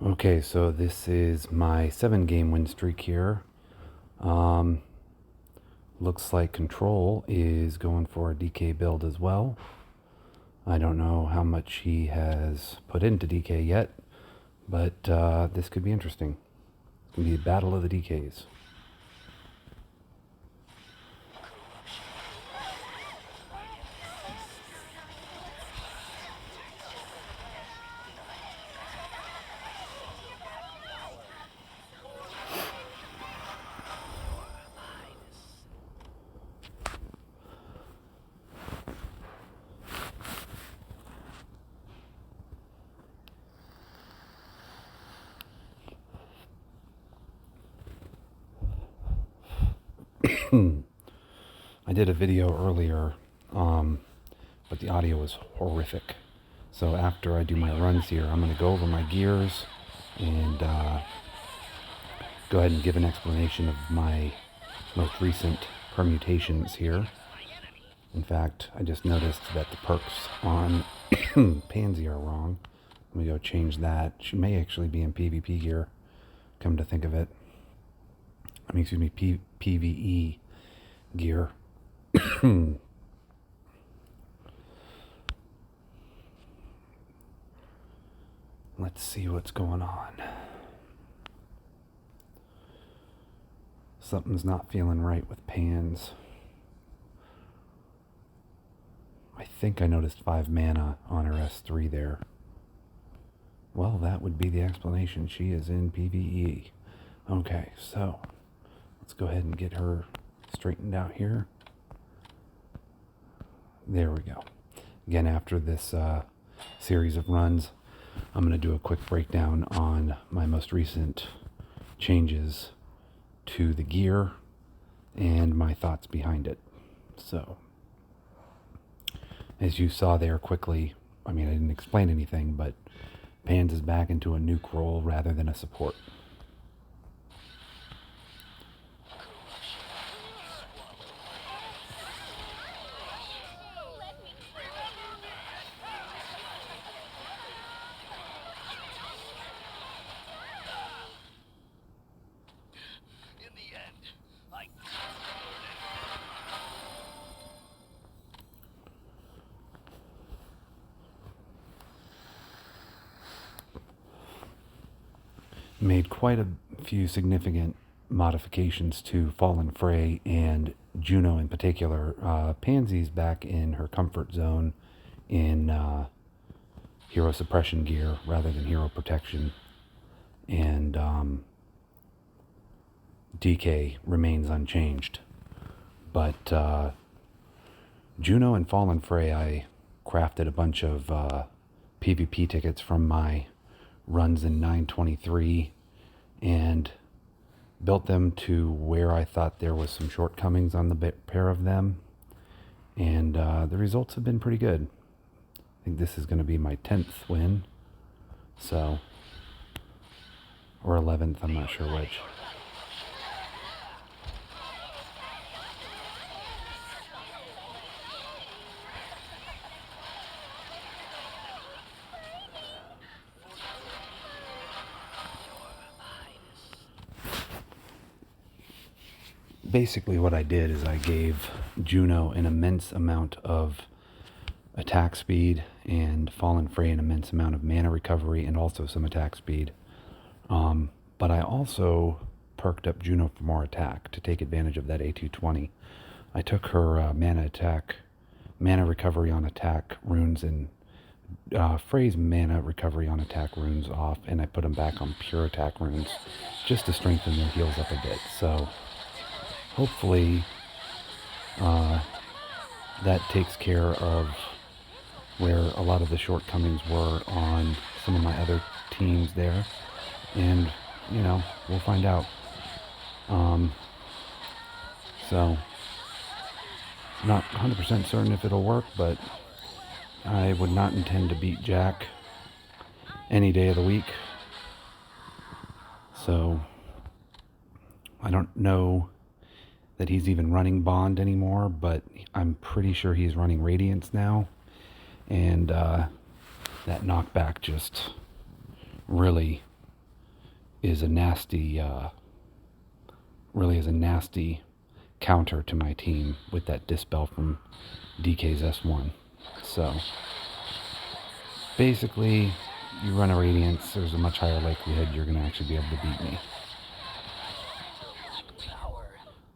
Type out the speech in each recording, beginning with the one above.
Okay, so this is my 7-game win streak here. Um, Looks like Control is going for a DK build as well. I don't know how much he has put into DK yet, but this could be interesting. It's going to be a battle of the DKs. I did a video earlier, but the audio was horrific. So after I do my runs here, I'm going to go over my gears and go ahead and give an explanation of my most recent permutations here. In fact, I just noticed that the perks on Pansy are wrong. Let me go change that. She may actually be in PvP gear, come to think of it. I mean, excuse me, PvE gear. Let's see what's going on. Something's not feeling right with Pans. I think I noticed 5 mana on her S3 there. Well, that would be the explanation. She is in PvE. Okay, so let's go ahead and get her straightened out here. There we go. Again, after this series of runs, I'm going to do a quick breakdown on my most recent changes to the gear and my thoughts behind it. So, as you saw there quickly, I mean, I didn't explain anything, but Pans is back into a nuke role rather than a support. Made quite a few significant modifications to Fallen Fray and Juno in particular. Pansy's back in her comfort zone in hero suppression gear rather than hero protection. And DK remains unchanged. But Juno and Fallen Fray, I crafted a bunch of PvP tickets from my runs in 923 and built them to where I thought there was some shortcomings on the pair of them, and the results have been pretty good. I think this is going to be my 10th win, so, or 11th, I'm not sure which. Basically what I did is I gave Juno an immense amount of attack speed and Fallen Fray an immense amount of mana recovery and also some attack speed. But I also perked up Juno for more attack to take advantage of that A220. I took her mana recovery on attack runes and Frey's mana recovery on attack runes off, and I put them back on pure attack runes just to strengthen their heals up a bit. So hopefully that takes care of where a lot of the shortcomings were on some of my other teams there. And, you know, we'll find out. So, not 100% certain if it'll work, but I would not intend to beat Jack any day of the week. So, I don't know that he's even running Bond anymore, but I'm pretty sure he's running Radiance now. And that knockback just really is a nasty, really is a nasty counter to my team with that Dispel from DK's S1. So basically, you run a Radiance, there's a much higher likelihood you're going to actually be able to beat me.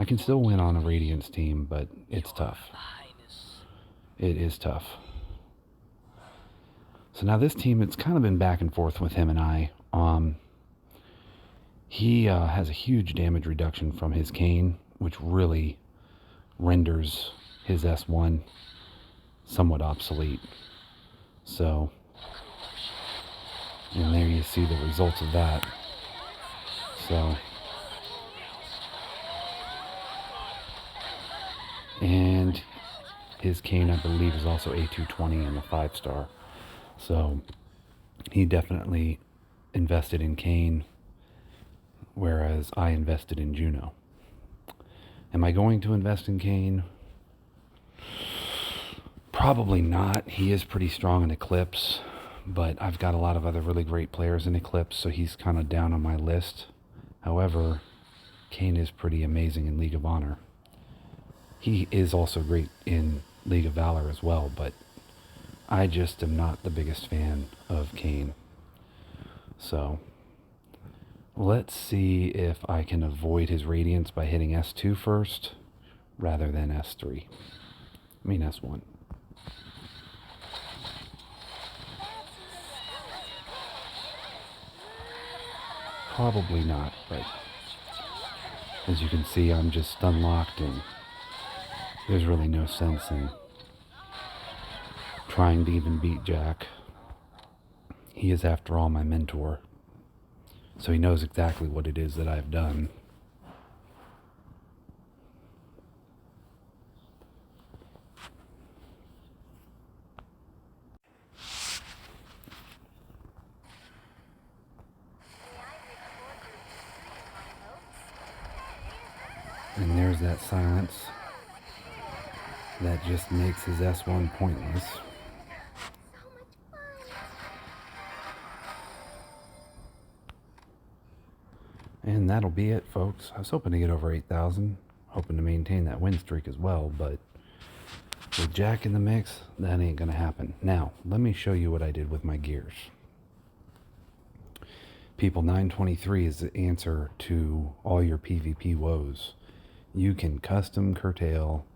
I can still win on a Radiance team, but it's tough. It is tough. So now this team, it's kind of been back and forth with him and I. He has a huge damage reduction from his cane, which really renders his S1 somewhat obsolete. So, and there you see the results of that. So, and his cane, I believe, is also A220 and a 5-star. So, he definitely invested in cane, whereas I invested in Juno. Am I going to invest in cane? Probably not. He is pretty strong in Eclipse, but I've got a lot of other really great players in Eclipse, so he's kind of down on my list. However, Kane is pretty amazing in League of Honor. He is also great in League of Valor as well, but I just am not the biggest fan of Kane. So, let's see if I can avoid his Radiance by hitting S2 first, rather than S3. I mean S1. Probably not, but as you can see, I'm just stun locked, and there's really no sense in trying to even beat Jack. He is, after all, my mentor, so he knows exactly what it is that I've done. And there's that silence that just makes his S1 pointless. And that'll be it, folks. I was hoping to get over 8,000, hoping to maintain that win streak as well, but with Jack in the mix, that ain't gonna happen. Now, let me show you what I did with my gears. People, 923 is the answer to all your PvP woes. You can custom curtail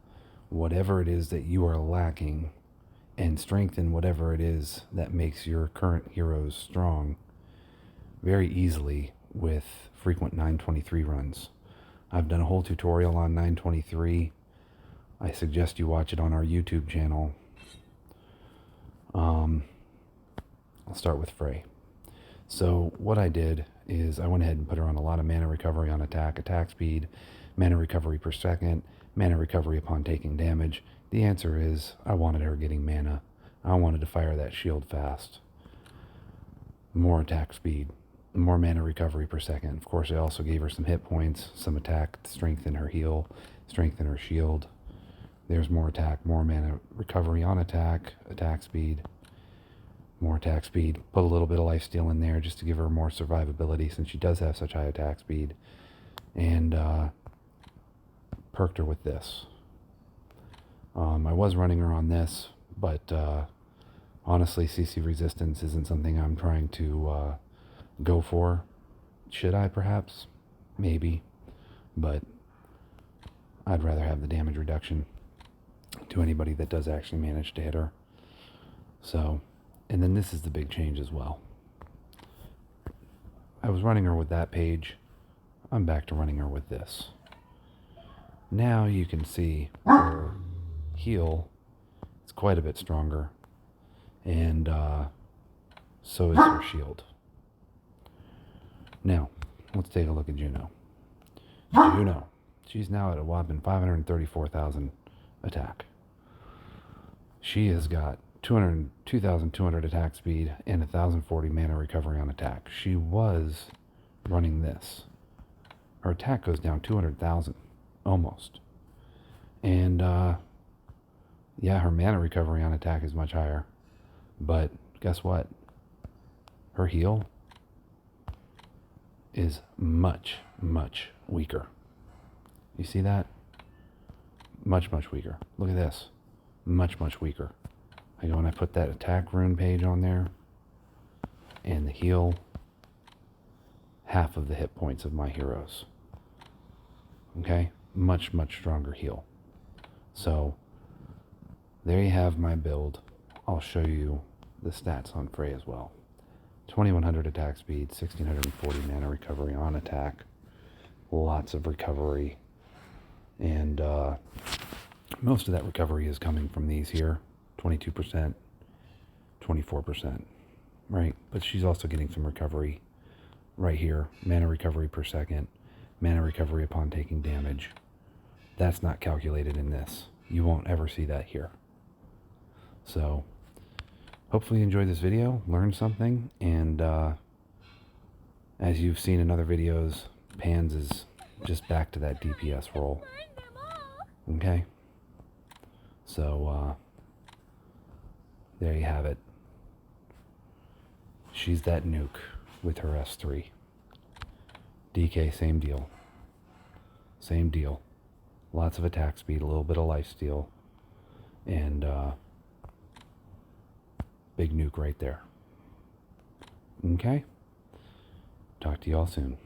whatever it is that you are lacking and strengthen whatever it is that makes your current heroes strong very easily with frequent 923 runs. I've done a whole tutorial on 923. I suggest you watch it on our YouTube channel. I'll start with Frey. So what I did is I went ahead and put her on a lot of mana recovery on attack speed, mana recovery per second, mana recovery upon taking damage. The answer is I wanted her getting mana. I wanted to fire that shield fast. More attack speed, more mana recovery per second. Of course, I also gave her some hit points, some attack to strengthen her heal, strengthen her shield. There's more attack, more mana recovery on attack speed, more attack speed. Put a little bit of lifesteal in there just to give her more survivability since she does have such high attack speed. And perked her with this. I was running her on this, but honestly, CC resistance isn't something I'm trying to go for. Should I, perhaps? Maybe. But I'd rather have the damage reduction to anybody that does actually manage to hit her. So, and then this is the big change as well. I was running her with that page. I'm back to running her with this. Now you can see her heal is quite a bit stronger, and so is her shield. Now, let's take a look at Juno. Juno, she's now at a whopping 534,000 attack. She has got 2,200 attack speed and 1,040 mana recovery on attack. She was running this. Her attack goes down 200,000, almost. And yeah, her mana recovery on attack is much higher. But guess what? Her heal is much, much weaker. You see that? Much, much weaker. Look at this. Much, much weaker. I go and I put that attack rune page on there, and the heal half of the hit points of my heroes. Okay? Much, much stronger heal. So, there you have my build. I'll show you the stats on Frey as well. 2100 attack speed, 1640 mana recovery on attack, lots of recovery, and most of that recovery is coming from these here, 22%, 24%, right? But she's also getting some recovery right here, mana recovery per second, mana recovery upon taking damage. That's not calculated in this. You won't ever see that here. So, hopefully you enjoyed this video, learned something, and as you've seen in other videos, Pans is just back to that DPS role. Okay? So, there you have it. She's that nuke with her S3. DK, same deal. Same deal. Lots of attack speed, a little bit of lifesteal, and big nuke right there. Okay? Talk to y'all soon.